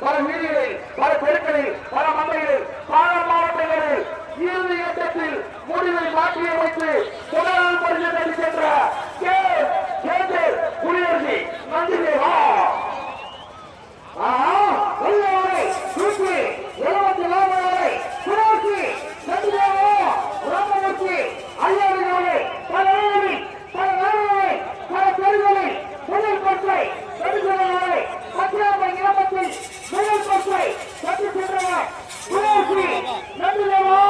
பல வீதிகளில் பல தெருக்களில் பல மந்தைகளில் பல மாவட்டங்களில் இறுதி கட்டத்தில் முடிவை மாற்றியமைத்து தொடர் பரிசு சென்ற குடியரசு நந்திதேவா தூக்கி 74 குடியரசு நந்திதேவா ராமமூர்த்தி ஐயாவினாலே பல தெருகளில் முதல் பற்றை நடுநிலையாலே பத்திராமை கிராமத்தில் முதல் பற்றை கட்டி சென்றவர் குடியரசு நந்திதேவா.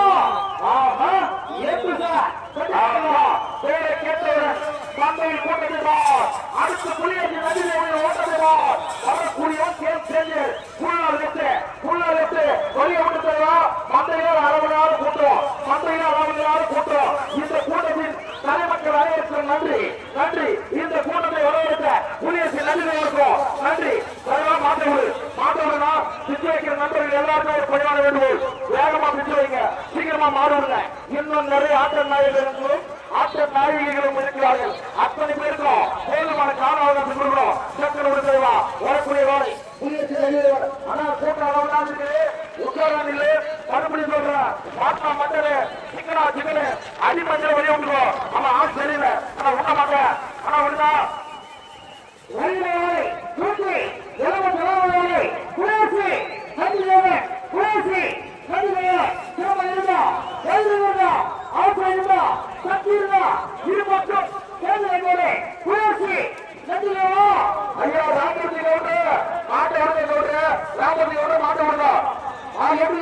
பேரை கேட்டவுடன் பந்தையில் கூட்டத்திற்கார் அடுத்த குடியரசு நந்திதேவனை ஓட்டத்திற்கார் வரக்கூடியவன் சேர்ந்து புள்ளால் வழியை விட்டுத்தா மந்தையில் 60 கூட்டம் மந்தையில் 60 கூட்டம். இந்த கூட்டத்தின் தலைமக்கள் அனைவருக்கும் நன்றி நன்றி. இந்த கூட்டத்தை வரவேற்ற குடியரசு நந்திதேவனுக்கும் நன்றி. மாற்றவிடுனா பிச்சு வைக்கிற நண்பர்கள் எல்லாருக்கும் ஒரு பணியான வேண்டுகோள். வேகமா பிச்சு வைங்க, சீக்கிரமா மாறுங்க. இன்னும் நிறைய ஆற்றல் நாயகர்களும் ஆற்றல் நாயகிகளும் இருக்கிறார்கள். அத்தனை பேருக்கும் போதுமான கால அவகாசம் கொடுக்கிறோம். சக்கர விடுதலைவா வரக்கூடிய வேலை குடியரசு நந்திதேவன் ஆனா கூட்டம் அளவுதான் இருக்குது. உட்காரம் இல்லை மறுபடியும் சொல்றேன். மாற்றா மண்டல சிக்கன அடிமஞ்சள் வழி விட்டுருவோம். ஆனா ஆள் தெரியல ஆனா விட மாட்டேன். ஆனா விடுதா குடியரசு நந்திதேவன் குடியரசு நந்திதேவன் சிரம இருந்தா இருந்தா அவசரம் இருந்தா சக்தி இருந்தா இருபக்கம் தேர்தல் குடியரசு நந்திதேவா. ஐயா ராமூர்த்தி கவுண்டர் மாட்ட விடுங்க கவுண்டர் ராமூர்த்தி கவுண்டர் மாட்ட விடுங்க. எப்படி